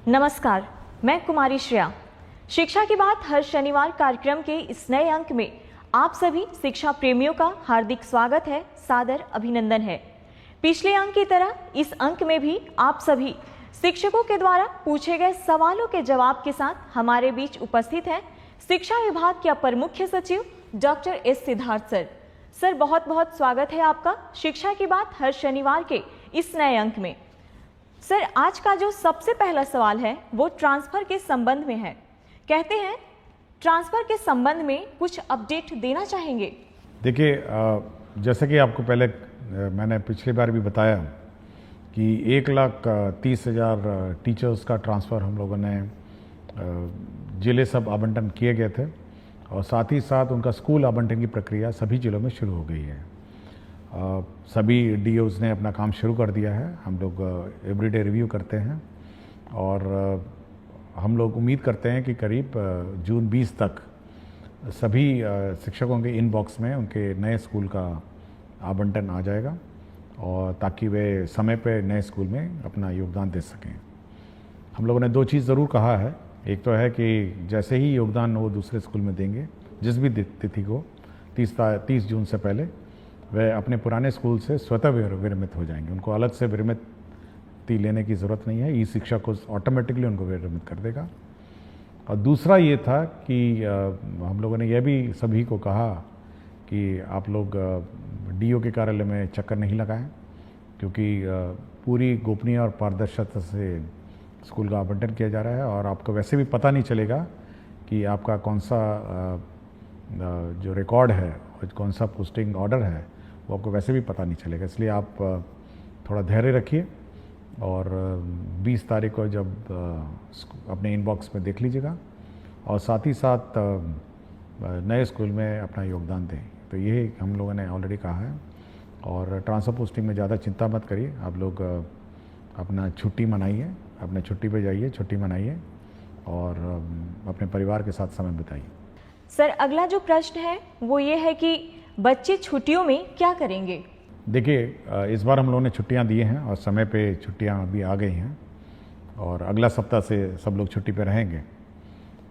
नमस्कार, मैं कुमारी श्रेया। शिक्षा की बात हर शनिवार कार्यक्रम के इस नए अंक में आप सभी शिक्षा प्रेमियों का हार्दिक स्वागत है, सादर अभिनंदन है। पिछले अंक की तरह इस अंक में भी आप सभी शिक्षकों के द्वारा पूछे गए सवालों के जवाब के साथ हमारे बीच उपस्थित हैं शिक्षा विभाग के अपर मुख्य सचिव doctor S Siddharth sir. Sir, बहुत बहुत स्वागत है आपका शिक्षा की बात हर शनिवार के इस नए अंक में। सर, आज का जो सबसे पहला सवाल है वो ट्रांसफर के संबंध में है। कहते हैं ट्रांसफर के संबंध में कुछ अपडेट देना चाहेंगे। देखिए, जैसे कि आपको पहले मैंने पिछली बार भी बताया कि 1,30,000 टीचर्स का ट्रांसफ़र हम लोगों ने जिले सब आवंटन किए गए थे और साथ ही साथ उनका स्कूल आवंटन की प्रक्रिया सभी जिलों में शुरू हो गई है। सभी डीओज़ ने अपना काम शुरू कर दिया है। हम लोग एवरीडे रिव्यू करते हैं और हम लोग उम्मीद करते हैं कि करीब जून 20 तक सभी शिक्षकों के इनबॉक्स में उनके नए स्कूल का आवंटन आ जाएगा और ताकि वे समय पे नए स्कूल में अपना योगदान दे सकें। हम लोगों ने दो चीज़ ज़रूर कहा है। एक तो है कि जैसे ही योगदान वो दूसरे स्कूल में देंगे, जिस भी तिथि को 30 जून से पहले, वे अपने पुराने स्कूल से स्वतः विरमित हो जाएंगे। उनको अलग से विरमिति लेने की ज़रूरत नहीं है। ई शिक्षा को ऑटोमेटिकली उनको विरमित कर देगा। और दूसरा ये था कि हम लोगों ने यह भी सभी को कहा कि आप लोग डीओ के कार्यालय में चक्कर नहीं लगाएं, क्योंकि पूरी गोपनीय और पारदर्शिता से स्कूल का आवंटन किया जा रहा है और आपको वैसे भी पता नहीं चलेगा कि आपका कौन सा जो रिकॉर्ड है और कौन सा पोस्टिंग ऑर्डर है वो आपको वैसे भी पता नहीं चलेगा। इसलिए आप थोड़ा धैर्य रखिए और 20 तारीख को जब अपने इनबॉक्स में देख लीजिएगा और साथ ही साथ नए स्कूल में अपना योगदान दें। तो ये हम लोगों ने ऑलरेडी कहा है। और ट्रांसफ़र पोस्टिंग में ज़्यादा चिंता मत करिए। आप लोग अपना छुट्टी मनाइए, अपने छुट्टी पे जाइए, छुट्टी मनाइए और अपने परिवार के साथ समय बिताइए। सर, अगला जो प्रश्न है वो ये है कि बच्चे छुट्टियों में क्या करेंगे? देखिए, इस बार हम लोगों ने छुट्टियां दी हैं और समय पे छुट्टियां अभी आ गई हैं और अगला सप्ताह से सब लोग छुट्टी पे रहेंगे।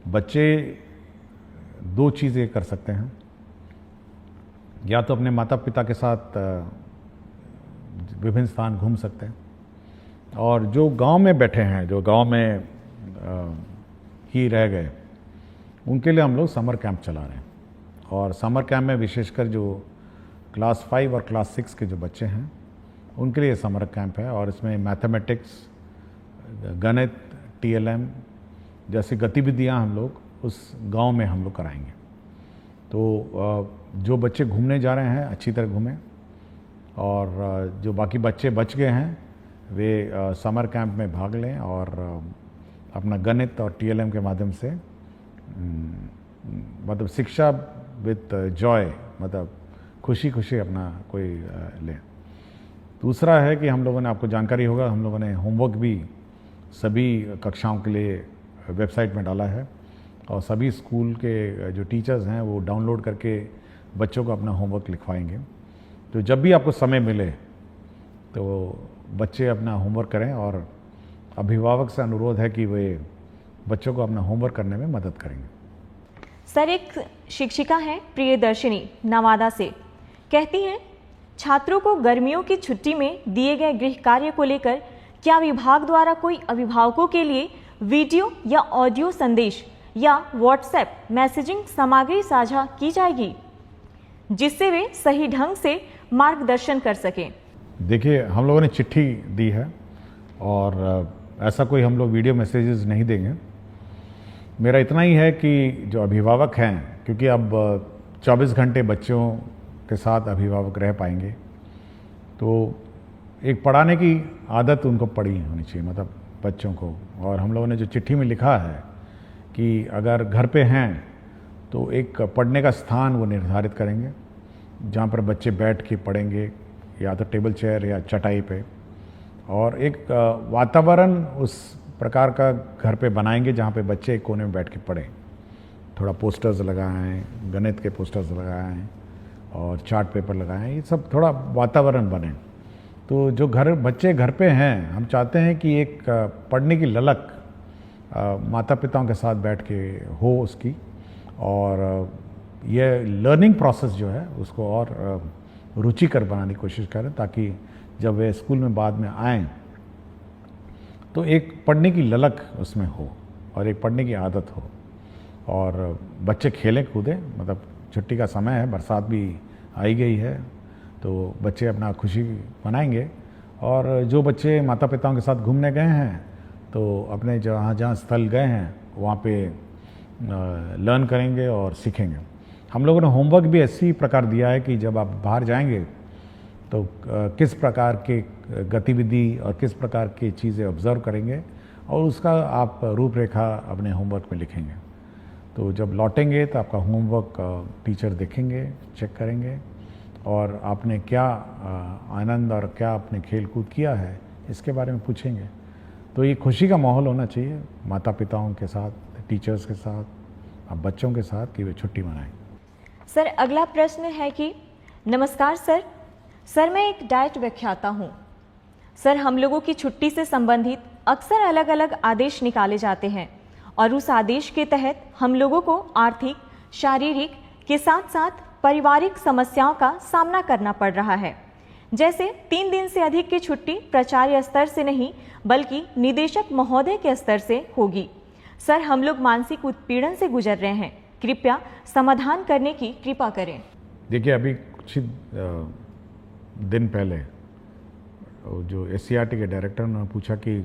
बच्चे दो चीज़ें कर सकते हैं। या तो अपने माता पिता के साथ विभिन्न स्थान घूम सकते हैं और जो गांव में बैठे हैं, जो गांव में ही रह गए, उनके लिए हम लोग समर कैंप चला रहे हैं। और समर कैंप में विशेषकर जो क्लास 5 और क्लास 6 के जो बच्चे हैं उनके लिए समर कैंप है और इसमें मैथमेटिक्स, गणित, टीएलएम जैसी गतिविधियां हम लोग उस गांव में हम लोग कराएंगे। तो जो बच्चे घूमने जा रहे हैं अच्छी तरह घूमें और जो बाकी बच्चे बच गए हैं वे समर कैंप में भाग लें और अपना गणित और टीएलएम के माध्यम से मतलब शिक्षा विद जॉय, मतलब खुशी खुशी अपना कोई लें। दूसरा है कि हम लोगों ने, आपको जानकारी होगा, हम लोगों ने होमवर्क भी सभी कक्षाओं के लिए वेबसाइट में डाला है और सभी स्कूल के जो टीचर्स हैं वो डाउनलोड करके बच्चों को अपना होमवर्क लिखवाएंगे। तो जब भी आपको समय मिले तो बच्चे अपना होमवर्क करें और अभिभावक से अनुरोध है कि वे बच्चों को अपना होमवर्क करने में मदद करेंगे। सर, एक शिक्षिका हैं प्रियदर्शिनी नवादा से, कहती हैं छात्रों को गर्मियों की छुट्टी में दिए गए गृह कार्य को लेकर क्या विभाग द्वारा कोई अभिभावकों के लिए वीडियो या ऑडियो संदेश या व्हाट्सएप मैसेजिंग सामग्री साझा की जाएगी जिससे वे सही ढंग से मार्गदर्शन कर सकें? देखिए, हम लोगों ने चिट्ठी दी है और ऐसा कोई हम लोग वीडियो मैसेजेस नहीं देंगे। मेरा इतना ही है कि जो अभिभावक हैं, क्योंकि अब 24 घंटे बच्चों के साथ अभिभावक रह पाएंगे, तो एक पढ़ाने की आदत उनको पड़ी होनी चाहिए, मतलब बच्चों को। और हम लोगों ने जो चिट्ठी में लिखा है कि अगर घर पे हैं तो एक पढ़ने का स्थान वो निर्धारित करेंगे जहाँ पर बच्चे बैठ के पढ़ेंगे, या तो टेबल चेयर या चटाई पे, और एक वातावरण उस प्रकार का घर पे बनाएंगे जहाँ पे बच्चे एक कोने में बैठ के पढ़ें। थोड़ा पोस्टर्स लगाएं, गणित के पोस्टर्स लगाएं और चार्ट पेपर लगाएं, ये सब थोड़ा वातावरण बने। तो जो बच्चे घर पे हैं, हम चाहते हैं कि एक पढ़ने की ललक माता पिताओं के साथ बैठ के हो उसकी, और ये लर्निंग प्रोसेस जो है उसको और रुचिकर बनाने की कोशिश करें, ताकि जब वे स्कूल में बाद में आएँ तो एक पढ़ने की ललक उसमें हो और एक पढ़ने की आदत हो, और बच्चे खेलें कूदें। मतलब छुट्टी का समय है, बरसात भी आई गई है, तो बच्चे अपना खुशी मनाएंगे। और जो बच्चे माता पिताओं के साथ घूमने गए हैं तो अपने जहाँ जहाँ स्थल गए हैं वहाँ पे लर्न करेंगे और सीखेंगे। हम लोगों ने होमवर्क भी इसी प्रकार दिया है कि जब आप बाहर जाएंगे तो किस प्रकार के गतिविधि और किस प्रकार की चीज़ें ऑब्ज़र्व करेंगे, और उसका आप रूपरेखा अपने होमवर्क में लिखेंगे। तो जब लौटेंगे तो आपका होमवर्क टीचर देखेंगे, चेक करेंगे, और आपने क्या आनंद और क्या आपने खेल कूद किया है इसके बारे में पूछेंगे। तो ये खुशी का माहौल होना चाहिए माता पिताओं के साथ, टीचर्स के साथ, अब बच्चों के साथ, कि वे छुट्टी मनाएं। सर अगला प्रश्न है कि नमस्कार सर मैं एक डाइट व्याख्याता हूँ। सर हम लोगों की छुट्टी से संबंधित अक्सर अलग अलग आदेश निकाले जाते हैं और उस आदेश के तहत हम लोगों को आर्थिक, शारीरिक के साथ साथ पारिवारिक समस्याओं का सामना करना पड़ रहा है। जैसे 3 दिन से अधिक की छुट्टी प्राचार्य स्तर से नहीं बल्कि निदेशक महोदय के स्तर से होगी। सर हम लोग मानसिक उत्पीड़न से गुजर रहे हैं, कृपया समाधान करने की कृपा करें। देखिए, अभी कुछ दिन पहले जो SCRT के डायरेक्टर ने पूछा कि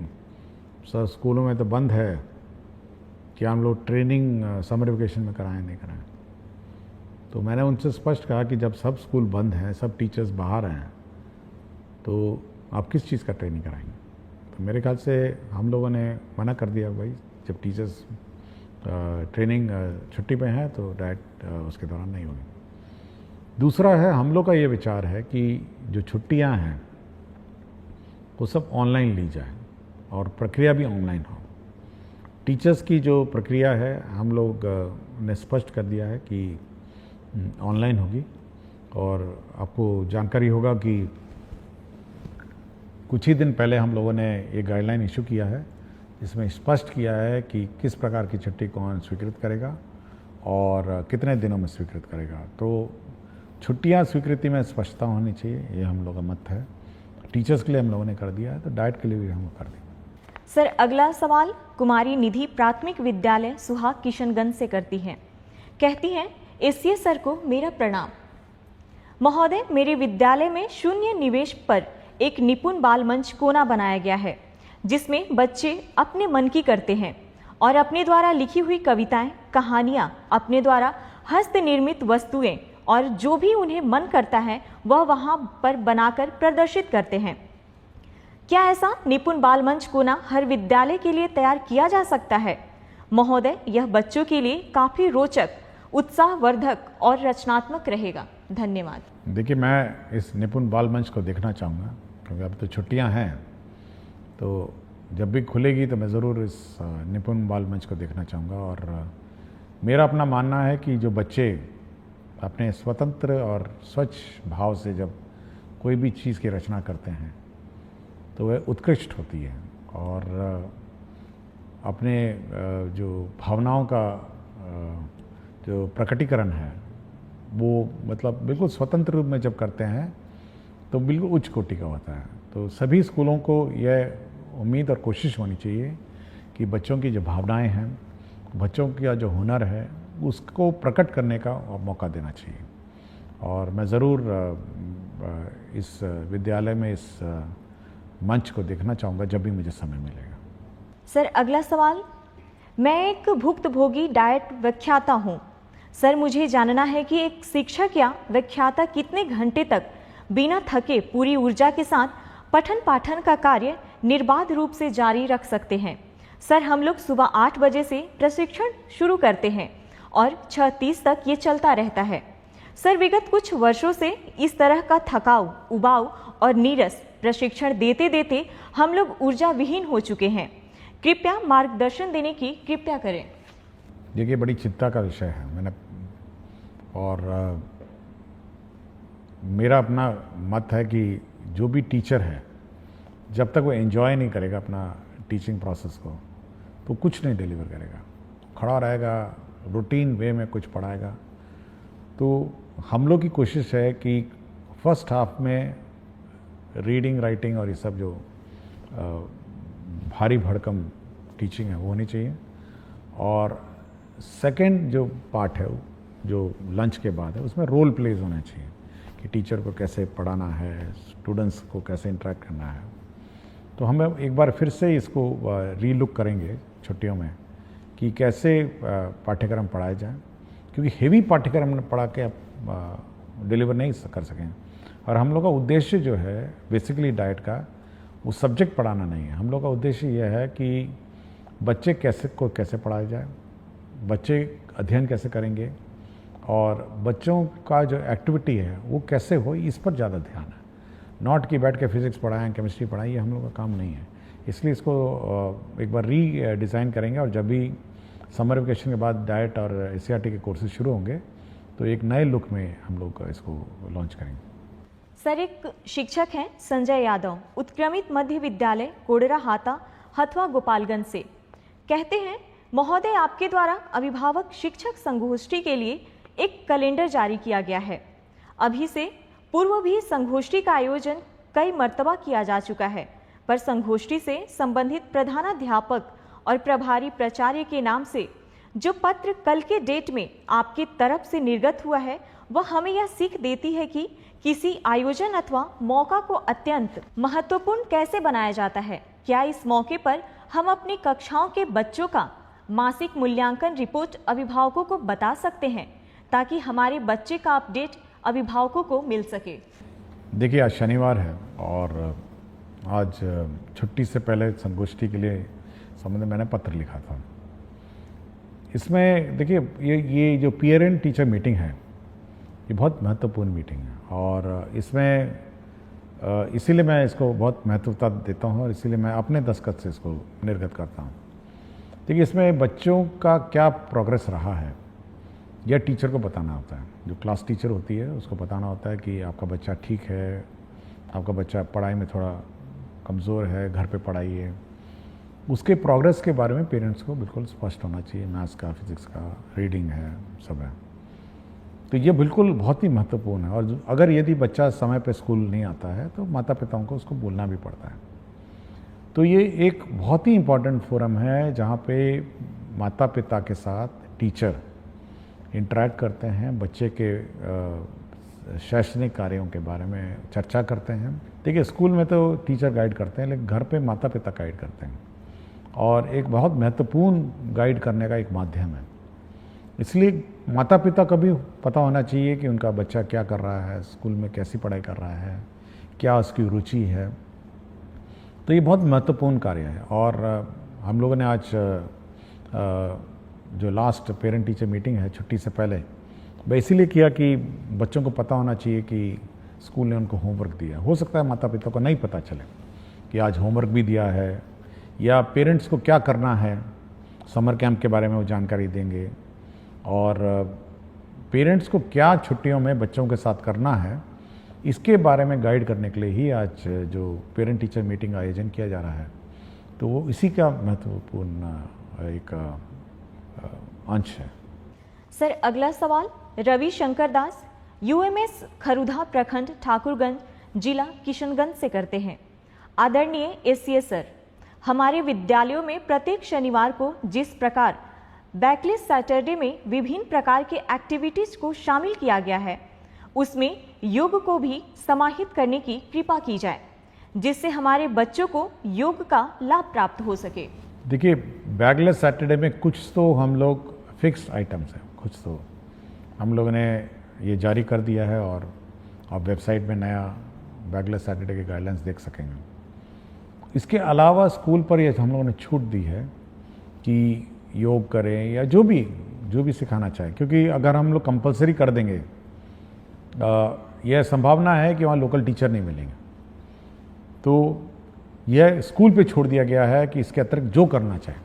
सर स्कूलों में तो बंद है, क्या हम लोग ट्रेनिंग समर वेकेशन में कराएं नहीं कराएं। तो मैंने उनसे स्पष्ट कहा कि जब सब स्कूल बंद हैं, सब टीचर्स बाहर हैं, तो आप किस चीज़ का ट्रेनिंग कराएंगे। तो मेरे ख्याल से हम लोगों ने मना कर दिया, भाई जब टीचर्स ट्रेनिंग छुट्टी पे हैं तो डाइट उसके दौरान नहीं होगी। दूसरा है, हम लोग का ये विचार है कि जो छुट्टियां हैं वो सब ऑनलाइन ली जाए और प्रक्रिया भी ऑनलाइन हो। टीचर्स की जो प्रक्रिया है हम लोग ने स्पष्ट कर दिया है कि ऑनलाइन होगी, और आपको जानकारी होगा कि कुछ ही दिन पहले हम लोगों ने ये गाइडलाइन इशू किया है, इसमें स्पष्ट किया है कि किस प्रकार की छुट्टी कौन स्वीकृत करेगा और कितने दिनों में स्वीकृत करेगा। तो छुट्टियां स्वीकृति में स्पष्टता होनी चाहिए, ये हम लोगों का मत है। टीचर्स के लिए हम लोगों ने कर दिया है, तो डाइट के लिए भी हम कर देंगे। सर अगला सवाल कुमारी निधि प्राथमिक विद्यालय सुहाग किशनगंज से करती हैं। कहती हैं, एसीए सर को मेरा प्रणाम। महोदय, मेरे विद्यालय में शून्य निवेश पर एक निपुण बाल मंच कोना बनाया गया है, जिसमें बच्चे अपने मन की करते हैं और अपने द्वारा लिखी हुई कविताएं, कहानियां, अपने द्वारा हस्त निर्मित वस्तुएं और जो भी उन्हें मन करता है वह वहां पर बनाकर प्रदर्शित करते हैं। क्या ऐसा निपुण बाल मंच कोना हर विद्यालय के लिए तैयार किया जा सकता है? महोदय, यह बच्चों के लिए काफी रोचक, उत्साहवर्धक और रचनात्मक रहेगा। धन्यवाद। देखिए, मैं इस निपुण बाल मंच को देखना चाहूँगा, क्योंकि अब तो छुट्टियाँ हैं, तो जब भी खुलेगी तो मैं ज़रूर इस निपुण बाल मंच को देखना चाहूँगा। और मेरा अपना मानना है कि जो बच्चे अपने स्वतंत्र और स्वच्छ भाव से जब कोई भी चीज़ की रचना करते हैं तो वह उत्कृष्ट होती है, और अपने जो भावनाओं का जो प्रकटीकरण है वो मतलब बिल्कुल स्वतंत्र रूप में जब करते हैं तो बिल्कुल उच्च कोटि का होता है। तो सभी स्कूलों को यह उम्मीद और कोशिश होनी चाहिए कि बच्चों की जो भावनाएं हैं, बच्चों का जो हुनर है, उसको प्रकट करने का मौका देना चाहिए। और मैं ज़रूर इस विद्यालय में इस मंच को देखना चाहूँगा जब भी मुझे समय मिलेगा। सर अगला सवाल, मैं एक भुक्तभोगी डाइट व्याख्याता हूँ। सर मुझे जानना है कि एक शिक्षक या व्याख्याता कितने घंटे तक बिना थके पूरी ऊर्जा के साथ पठन पाठन का कार्य निर्बाध रूप से जारी रख सकते हैं। सर हम लोग सुबह 8 बजे से प्रशिक्षण शुरू करते हैं और 6:30 तक ये चलता रहता है। सर विगत कुछ वर्षों से इस तरह का थकाऊ, उबाऊ और नीरस प्रशिक्षण देते देते हम लोग ऊर्जा विहीन हो चुके हैं। कृपया मार्गदर्शन देने की कृपया करें। देखिए, बड़ी चिंता का विषय है। मैंने और मेरा अपना मत है कि जो भी टीचर है, जब तक वो एंजॉय नहीं करेगा अपना टीचिंग प्रोसेस को, तो कुछ नहीं डिलीवर करेगा, खड़ा रहेगा, रूटीन वे में कुछ पढ़ाएगा। तो हम लोग की कोशिश है कि फर्स्ट हाफ में रीडिंग राइटिंग और ये सब जो भारी भड़कम टीचिंग है वो होनी चाहिए, और सेकंड जो पार्ट है जो लंच के बाद है उसमें रोल प्लेज होना चाहिए कि टीचर को कैसे पढ़ाना है, स्टूडेंट्स को कैसे इंटरेक्ट करना है। तो हम एक बार फिर से इसको रीलुक करेंगे छुट्टियों में कि कैसे पाठ्यक्रम पढ़ाए जाए, क्योंकि हेवी पाठ्यक्रम पढ़ा के आप डिलीवर नहीं कर सकें। और हम लोग का उद्देश्य जो है बेसिकली डाइट का वो सब्जेक्ट पढ़ाना नहीं है। हम लोग का उद्देश्य यह है कि बच्चे कैसे पढ़ाया जाए, बच्चे अध्ययन कैसे करेंगे और बच्चों का जो एक्टिविटी है वो कैसे हो, इस पर ज़्यादा ध्यान है। नॉट कि बैठ के फिजिक्स पढ़ाएं, केमिस्ट्री पढ़ाएं, ये हम लोग का काम नहीं है। इसलिए इसको एक बार डिज़ाइन करेंगे, और जब भी समर वेकेशन के बाद डाइट और एससीईआरटी के कोर्सेज शुरू होंगे तो एक नए लुक में हम लोग इसको लॉन्च करेंगे। सर, एक शिक्षक हैं संजय यादव, उत्क्रमित मध्य विद्यालय कोडरा हाता, हथवा, गोपालगंज से, कहते हैं, महोदय, आपके द्वारा अभिभावक शिक्षक संगोष्ठी के लिए एक कैलेंडर जारी किया गया है। अभी से पूर्व भी संगोष्ठी का आयोजन कई मर्तबा किया जा चुका है, पर संगोष्ठी से संबंधित प्रधानाध्यापक और प्रभारी प्राचार्य के नाम से जो पत्र कल के डेट में आपकी तरफ से निर्गत हुआ है वह हमें यह सीख देती है कि किसी आयोजन अथवा मौका को अत्यंत महत्वपूर्ण कैसे बनाया जाता है। क्या इस मौके पर हम अपनी कक्षाओं के बच्चों का मासिक मूल्यांकन रिपोर्ट अभिभावकों को बता सकते हैं ताकि हमारे बच्चे का अपडेट अभिभावकों को मिल सके? देखिए, आज शनिवार है और आज छुट्टी से पहले संगोष्ठी के लिए संबंध में मैंने पत्र लिखा था। इसमें देखिए, ये जो पेरेंट टीचर मीटिंग है ये बहुत महत्वपूर्ण मीटिंग है, और इसमें इसीलिए मैं इसको बहुत महत्वता देता हूँ और इसीलिए मैं अपने दस्तखत से इसको निर्गत करता हूँ। देखिए, इसमें बच्चों का क्या प्रोग्रेस रहा है यह टीचर को बताना होता है। जो क्लास टीचर होती है उसको बताना होता है कि आपका बच्चा ठीक है, आपका बच्चा पढ़ाई में थोड़ा कमज़ोर है, घर पे पढ़ाइए। उसके प्रोग्रेस के बारे में पेरेंट्स को बिल्कुल स्पष्ट होना चाहिए। मैथ्स का, फिजिक्स का, रीडिंग है, सब है। तो ये बिल्कुल बहुत ही महत्वपूर्ण है, और अगर यदि बच्चा समय पे स्कूल नहीं आता है तो माता पिताओं को उसको बोलना भी पड़ता है। तो ये एक बहुत ही इम्पॉर्टेंट फोरम है जहाँ पे माता पिता के साथ टीचर इंटरेक्ट करते हैं, बच्चे के शैक्षणिक कार्यों के बारे में चर्चा करते हैं। देखिए, स्कूल में तो टीचर गाइड करते हैं, लेकिन घर पे माता पिता गाइड करते हैं, और एक बहुत महत्वपूर्ण गाइड करने का एक माध्यम है। इसलिए माता पिता को भी पता होना चाहिए कि उनका बच्चा क्या कर रहा है, स्कूल में कैसी पढ़ाई कर रहा है, क्या उसकी रुचि है। तो ये बहुत महत्वपूर्ण कार्य है। और हम लोगों ने आज जो लास्ट पेरेंट टीचर मीटिंग है छुट्टी से पहले, वह इसीलिए किया कि बच्चों को पता होना चाहिए कि स्कूल ने उनको होमवर्क दिया। हो सकता है माता पिता को नहीं पता चले कि आज होमवर्क भी दिया है, या पेरेंट्स को क्या करना है, समर कैंप के बारे में वो जानकारी देंगे, और पेरेंट्स को क्या छुट्टियों में बच्चों के साथ करना है इसके बारे में गाइड करने के लिए ही आज जो पेरेंट टीचर मीटिंग का आयोजन किया जा रहा है। तो वो इसी का महत्वपूर्ण एक अंश है। सर, अगला सवाल रवि शंकर दास, यूएमएस खरुधा प्रखंड, ठाकुरगंज, जिला किशनगंज से करते हैं। आदरणीय एससीए सर, हमारे विद्यालयों में प्रत्येक शनिवार को जिस प्रकार बैकलेस सैटरडे में विभिन्न प्रकार के एक्टिविटीज को शामिल किया गया है उसमें योग को भी समाहित करने की कृपा की जाए, जिससे हमारे बच्चों को योग का लाभ प्राप्त हो सके। देखिए, बैकलेस सैटरडे में कुछ तो हम लोग फिक्स्ड आइटम्स हैं, कुछ तो हम लोगों ने ये जारी कर दिया है, और आप वेबसाइट में नया बैकलेस सैटरडे के गाइडलाइंस देख सकेंगे। इसके अलावा स्कूल पर ये हम लोगों ने छूट दी है कि योग करें या जो भी सिखाना चाहे, क्योंकि अगर हम लोग कंपलसरी कर देंगे यह संभावना है कि वहाँ लोकल टीचर नहीं मिलेंगे। तो यह स्कूल पे छोड़ दिया गया है कि इसके अतिरिक्त जो करना चाहें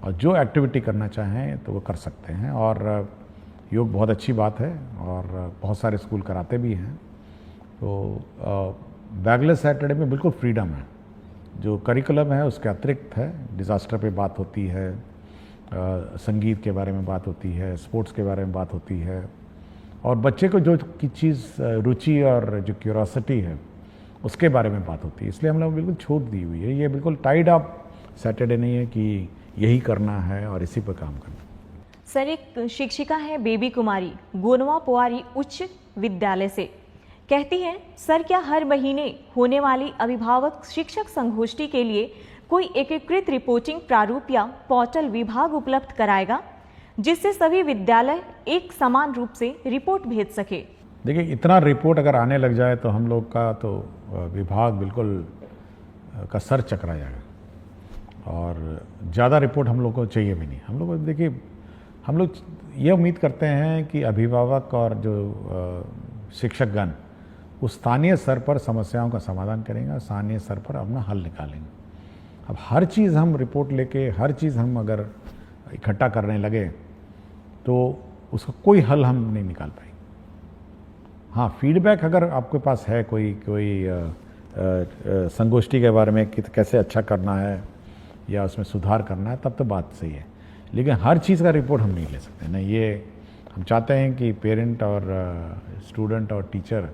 और जो एक्टिविटी करना चाहें तो वो कर सकते हैं। और योग बहुत अच्छी बात है और बहुत सारे स्कूल कराते भी हैं। तो बैकलेस सैटरडे में बिल्कुल फ्रीडम है जो करिकुलम है उसके अतिरिक्त है। डिज़ास्टर पे बात होती है, संगीत के बारे में बात होती है, स्पोर्ट्स के बारे में बात होती है, और बच्चे को जो की चीज़ रुचि और जो क्यूरोसिटी है उसके बारे में बात होती है। इसलिए हम लोग बिल्कुल छूट दी हुई है। ये बिल्कुल टाइड अप सैटरडे नहीं है कि यही करना है और इसी पर काम करना। सर, एक शिक्षिका है बेबी कुमारी गोनवा पोवारी उच्च विद्यालय से, कहती हैं सर, क्या हर महीने होने वाली अभिभावक शिक्षक संगोष्ठी के लिए कोई एकीकृत रिपोर्टिंग प्रारूप या पोर्टल विभाग उपलब्ध कराएगा जिससे सभी विद्यालय एक समान रूप से रिपोर्ट भेज सके? देखिए, इतना रिपोर्ट अगर आने लग जाए तो हम लोग का तो विभाग बिल्कुल का सर चकरा जाएगा, और ज़्यादा रिपोर्ट हम लोग को चाहिए भी नहीं। हम लोग देखिए, हम लोग ये उम्मीद करते हैं कि अभिभावक और जो शिक्षकगण उस स्थानीय स्तर पर समस्याओं का समाधान करेंगे, स्थानीय स्तर पर अपना हल निकालेंगे। अब हर चीज़ हम रिपोर्ट लेके, हर चीज़ हम अगर इकट्ठा करने लगे तो उसका कोई हल हम नहीं निकाल पाएंगे। हाँ, फीडबैक अगर आपके पास है कोई संगोष्ठी के बारे में कि कैसे अच्छा करना है या उसमें सुधार करना है, तब तो बात सही है, लेकिन हर चीज़ का रिपोर्ट हम नहीं ले सकते ना। ये हम चाहते हैं कि पेरेंट और स्टूडेंट और टीचर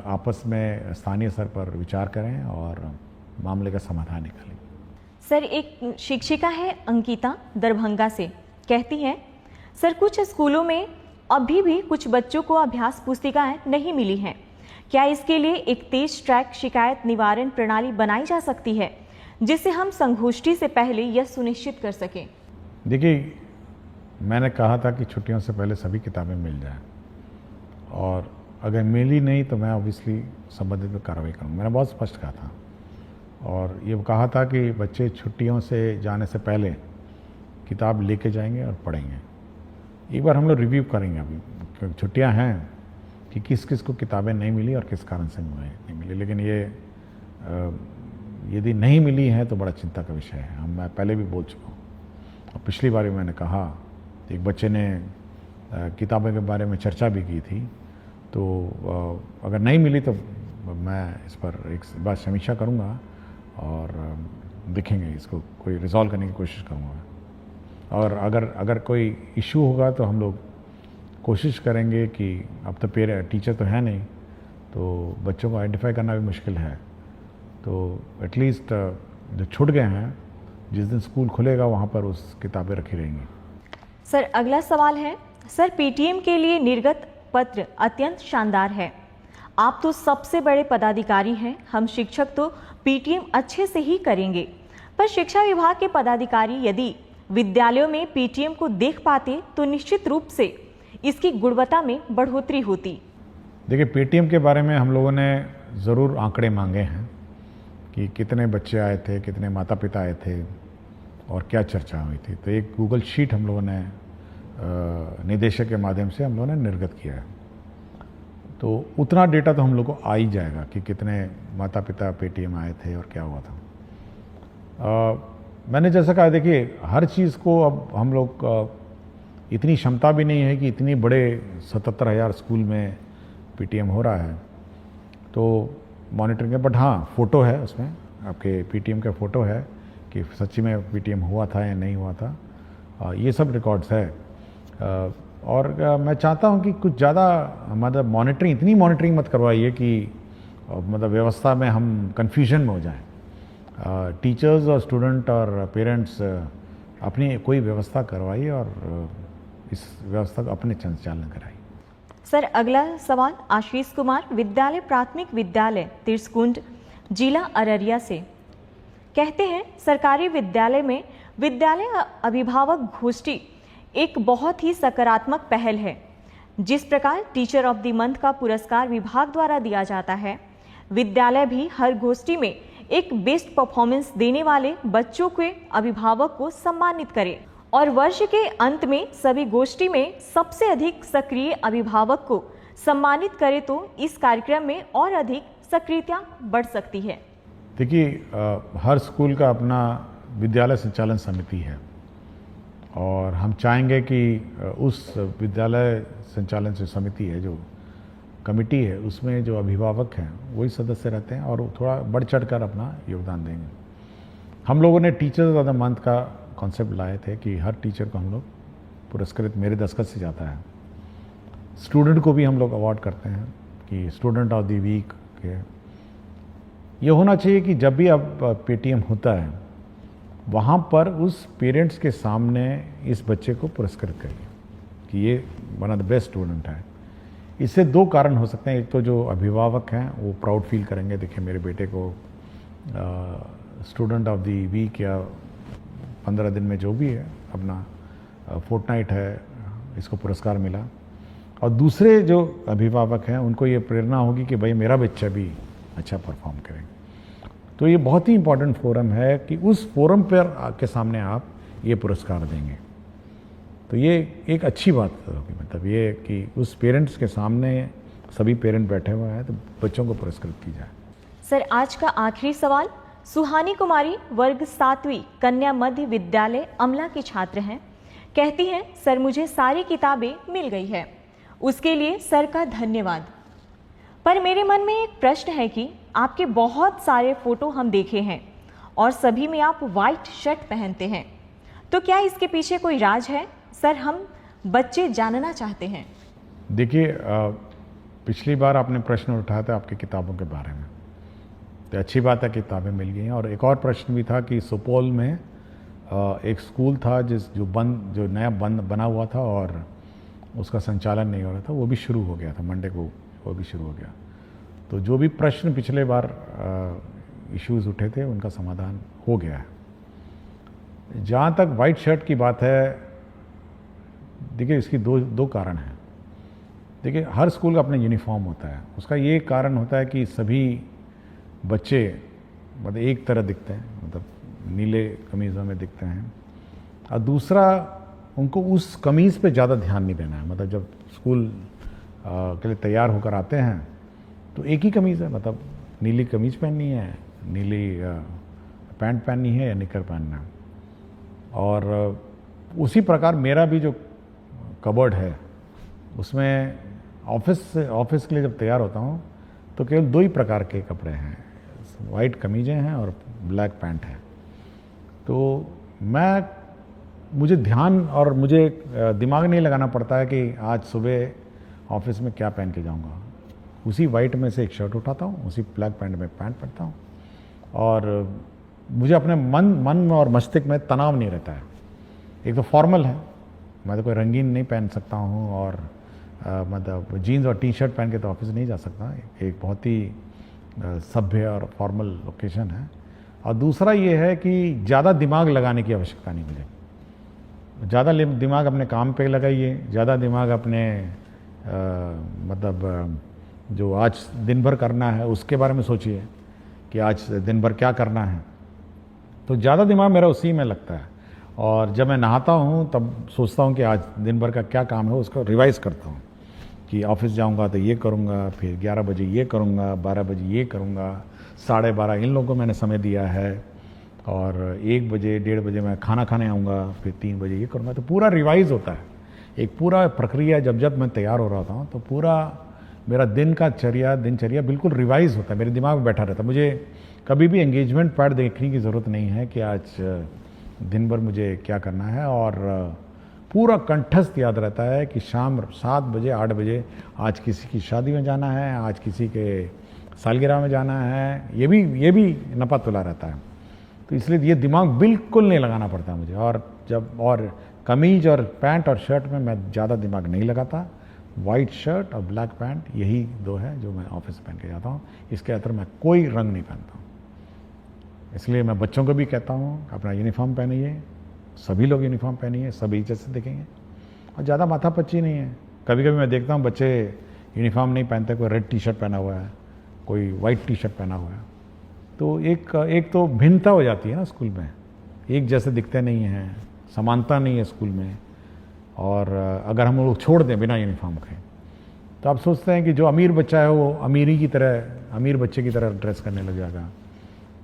आपस में स्थानीय स्तर पर विचार करें और मामले का समाधान निकालें। सर, एक शिक्षिका है अंकिता दरभंगा से, कहती हैं सर, कुछ स्कूलों में अभी भी कुछ बच्चों को अभ्यास पुस्तिकाएं नहीं मिली हैं। क्या इसके लिए एक तेज ट्रैक शिकायत निवारण प्रणाली बनाई जा सकती है जिससे हम संगोष्ठी से पहले यह सुनिश्चित कर सकें? देखिए, मैंने कहा था कि छुट्टियों से पहले सभी किताबें मिल जाएं, और अगर मिली नहीं तो मैं ऑब्वियसली संबंधित में कार्रवाई करूँगा। मैंने बहुत स्पष्ट कहा था, और ये कहा था कि बच्चे छुट्टियों से जाने से पहले किताब लेके जाएंगे और पढ़ेंगे। एक बार हम लोग रिव्यू करेंगे अभी, क्योंकि छुट्टियां हैं, कि किस किस को किताबें नहीं मिली और किस कारण से नहीं मिली। लेकिन ये यदि नहीं मिली है तो बड़ा चिंता का विषय है। मैं पहले भी बोल चुका हूँ, और पिछली बार भी मैंने कहा, एक बच्चे ने किताबों के बारे में चर्चा भी की थी, तो अगर नहीं मिली तो मैं इस पर एक बार समीक्षा करूँगा और देखेंगे, इसको कोई रिजॉल्व करने की कोशिश करूँगा। और अगर कोई इशू होगा तो हम लोग कोशिश करेंगे कि अब तो टीचर तो है नहीं, तो बच्चों को आइडेंटिफाई करना भी मुश्किल है, तो एटलीस्ट जो छूट गए हैं, जिस दिन स्कूल खुलेगा वहाँ पर उस किताबें रखी रहेंगी। सर, अगला सवाल है, सर, पीटीएम के लिए निर्गत पत्र अत्यंत शानदार है। आप तो सबसे बड़े पदाधिकारी हैं, हम शिक्षक तो पीटीएम अच्छे से ही करेंगे, पर शिक्षा विभाग के पदाधिकारी यदि विद्यालयों में पीटीएम को देख पाते तो निश्चित रूप से इसकी गुणवत्ता में बढ़ोतरी होती। देखिए, पीटीएम के बारे में हम लोगों ने ज़रूर आंकड़े मांगे हैं कि कितने बच्चे आए थे, कितने माता पिता आए थे और क्या चर्चा हुई थी। तो एक गूगल शीट हम लोगों ने निदेशक के माध्यम से हम लोगों ने निर्गत किया है, तो उतना डेटा तो हम लोग को आ ही जाएगा कि कितने माता पिता पेटीएम आए थे और क्या हुआ था। मैंने जैसा कहा, देखिए, हर चीज़ को अब हम लोग इतनी क्षमता भी नहीं है कि इतनी बड़े 77,000 स्कूल में पीटीएम हो रहा है, तो मॉनिटरिंग है। बट हाँ, फ़ोटो है उसमें, आपके पीटीएम का फ़ोटो है कि सच्ची में पीटीएम हुआ था या नहीं हुआ था, ये सब रिकॉर्ड्स है। और मैं चाहता हूँ कि कुछ ज़्यादा मतलब मॉनिटरिंग, इतनी मॉनिटरिंग मत करवाइए कि मतलब व्यवस्था में हम कन्फ्यूजन में हो जाएं। टीचर्स और स्टूडेंट और पेरेंट्स अपनी कोई व्यवस्था करवाइए और इस व्यवस्था को अपने संचालन कराइए। सर, अगला सवाल आशीष कुमार विद्यालय प्राथमिक विद्यालय तिरसकुंड जिला अररिया से, कहते हैं सरकारी विद्यालय में विद्यालय अभिभावक गोष्ठी एक बहुत ही सकारात्मक पहल है। जिस प्रकार टीचर ऑफ द मंथ का पुरस्कार विभाग द्वारा दिया जाता है, विद्यालय भी हर गोष्ठी में एक बेस्ट परफॉर्मेंस देने वाले बच्चों के अभिभावक को सम्मानित करे और वर्ष के अंत में सभी गोष्ठी में सबसे अधिक सक्रिय अभिभावक को सम्मानित करे तो इस कार्यक्रम में और अधिक सक्रियता बढ़ सकती है। देखिए, हर स्कूल का अपना विद्यालय संचालन समिति है और हम चाहेंगे कि उस विद्यालय संचालन समिति है, जो कमिटी है, उसमें जो अभिभावक हैं वही सदस्य रहते हैं और थोड़ा बढ़ चढ़ कर अपना योगदान देंगे। हम लोगों ने टीचर्स ऑफ द मंथ का कॉन्सेप्ट लाए थे कि हर टीचर को हम लोग पुरस्कृत मेरे दस्तखत से जाता है। स्टूडेंट को भी हम लोग अवार्ड करते हैं कि स्टूडेंट ऑफ द वीक के। ये होना चाहिए कि जब भी अब पेटीएम होता है वहाँ पर उस पेरेंट्स के सामने इस बच्चे को पुरस्कृत करिए कि ये one of the best student है। इससे दो कारण हो सकते हैं। एक तो जो अभिभावक हैं वो प्राउड फील करेंगे, देखिए मेरे बेटे को स्टूडेंट ऑफ द वीक या 15 दिन में जो भी है अपना फोर्टनाइट है इसको पुरस्कार मिला। और दूसरे जो अभिभावक हैं उनको ये प्रेरणा होगी कि भाई मेरा बच्चा भी अच्छा परफॉर्म करे। तो ये बहुत ही इम्पोर्टेंट फोरम है कि उस फोरम पर के सामने आप ये पुरस्कार देंगे, तो ये एक अच्छी बात होगी। मतलब ये कि उस पेरेंट्स के सामने सभी पेरेंट बैठे हुए हैं तो बच्चों को पुरस्कृत की जाए। सर, आज का आखिरी सवाल। सुहानी कुमारी वर्ग 7वीं कन्या मध्य विद्यालय अमला की छात्र हैं। कहती हैं, सर मुझे सारी किताबें मिल गई है, उसके लिए सर का धन्यवाद। पर मेरे मन में एक प्रश्न है कि आपके बहुत सारे फोटो हम देखे हैं और सभी में आप वाइट शर्ट पहनते हैं, तो क्या इसके पीछे कोई राज है? सर, हम बच्चे जानना चाहते हैं। देखिए, पिछली बार आपने प्रश्न उठाया था आपकी किताबों के बारे में, तो अच्छी बात है किताबें मिल गई हैं। और एक और प्रश्न भी था कि सुपौल में एक स्कूल था जो नया बना हुआ था और उसका संचालन नहीं हो रहा था, वो भी शुरू हो गया था मंडे को, वो भी शुरू हो गया। तो जो भी प्रश्न पिछले बार इश्यूज़ उठे थे उनका समाधान हो गया है। जहाँ तक वाइट शर्ट की बात है, देखिए इसकी दो कारण हैं। देखिए, हर स्कूल का अपना यूनिफॉर्म होता है, उसका ये कारण होता है कि सभी बच्चे मतलब एक तरह दिखते हैं, मतलब नीले कमीज़ों में दिखते हैं। और दूसरा, उनको उस कमीज़ पे ज़्यादा ध्यान नहीं देना है। मतलब जब स्कूल के लिए तैयार होकर आते हैं तो एक ही कमीज़ है, मतलब नीली कमीज़ पहननी है, नीली पैंट पहननी है या निकर पहनना है। और उसी प्रकार मेरा भी जो कबर्ड है उसमें ऑफिस के लिए जब तैयार होता हूँ तो केवल दो ही प्रकार के कपड़े हैं, वाइट कमीज़ें हैं और ब्लैक पैंट है। तो मुझे ध्यान और मुझे दिमाग नहीं लगाना पड़ता है कि आज सुबह ऑफिस में क्या पहन के जाऊंगा। उसी वाइट में से एक शर्ट उठाता हूँ, उसी ब्लैक पैंट में पैंट पहनता हूँ और मुझे अपने मन और मस्तिष्क में तनाव नहीं रहता है। एक तो फॉर्मल है, मैं तो कोई रंगीन नहीं पहन सकता हूँ और मतलब जीन्स और टी शर्ट पहन के तो ऑफिस नहीं जा सकता। एक बहुत ही सभ्य और फॉर्मल ओकेशन है। और दूसरा ये है कि ज़्यादा दिमाग लगाने की आवश्यकता नहीं मुझे। ज़्यादा दिमाग अपने काम पे लगाइए, ज़्यादा दिमाग अपने मतलब जो आज दिन भर करना है उसके बारे में सोचिए कि आज दिन भर क्या करना है। तो ज़्यादा दिमाग मेरा उसी में लगता है। और जब मैं नहाता हूँ तब सोचता हूँ कि आज दिन भर का क्या काम है, उसको रिवाइज़ करता हूँ कि ऑफिस जाऊँगा तो ये करूँगा, फिर 11 बजे ये करूँगा, 12 बजे ये करूँगा, 12:30 इन लोगों को मैंने समय दिया है और 1 बजे 1:30 बजे मैं खाना खाने आऊँगा, फिर 3 बजे ये करूँगा। तो पूरा रिवाइज़ होता है, एक पूरा प्रक्रिया। जब मैं तैयार हो रहा था तो पूरा मेरा दिनचर्या बिल्कुल रिवाइज़ होता है, मेरे दिमाग में बैठा रहता है। मुझे कभी भी एंगेजमेंट पैड देखने की ज़रूरत नहीं है कि आज दिन भर मुझे क्या करना है। और पूरा कंठस्थ याद रहता है कि शाम 7 बजे 8 बजे आज किसी की शादी में जाना है, आज किसी के सालगिरह में जाना है, ये भी नपा तुला रहता है। तो इसलिए ये दिमाग बिल्कुल नहीं लगाना पड़ता मुझे। और कमीज और पैंट और शर्ट में मैं ज़्यादा दिमाग नहीं लगाता। वाइट शर्ट और ब्लैक पैंट यही दो है जो मैं ऑफिस पहन के जाता हूँ। इसके अंदर मैं कोई रंग नहीं पहनता हूँ। इसलिए मैं बच्चों को भी कहता हूँ अपना यूनिफॉर्म पहनिए, सभी लोग यूनिफॉर्म पहनिए, सब इज्जत से दिखेंगे और ज़्यादा माथापच्ची नहीं है। कभी कभी मैं देखता हूँ बच्चे यूनिफॉर्म नहीं पहनते, कोई रेड टी शर्ट पहना हुआ है, कोई वाइट टी शर्ट पहना हुआ है, तो एक तो भिन्नता हो जाती है ना स्कूल में, एक जैसे दिखते नहीं हैं, समानता नहीं है स्कूल में। और अगर हम लोग छोड़ दें बिना यूनिफॉर्म के तो आप सोचते हैं कि जो अमीर बच्चा है वो अमीर बच्चे की तरह ड्रेस करने लग जाएगा,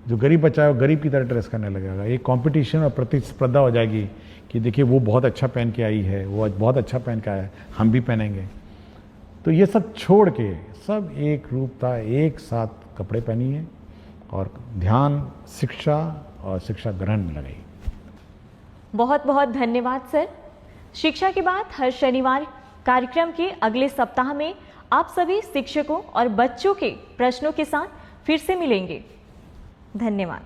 जो गरीब बच्चा है वो गरीब की तरह ड्रेस करने लगेगा। एक कंपटीशन और प्रतिस्पर्धा हो जाएगी कि देखिए वो बहुत अच्छा पहन के आई है, वो बहुत अच्छा पहन के आया है, हम भी पहनेंगे। तो ये सब छोड़ के सब एक रूपता, एक साथ कपड़े पहनिए और ध्यान शिक्षा और शिक्षा ग्रहण में लगाइए। बहुत बहुत धन्यवाद सर। शिक्षा की बात हर शनिवार कार्यक्रम के अगले सप्ताह में आप सभी शिक्षकों और बच्चों के प्रश्नों के साथ फिर से मिलेंगे। धन्यवाद।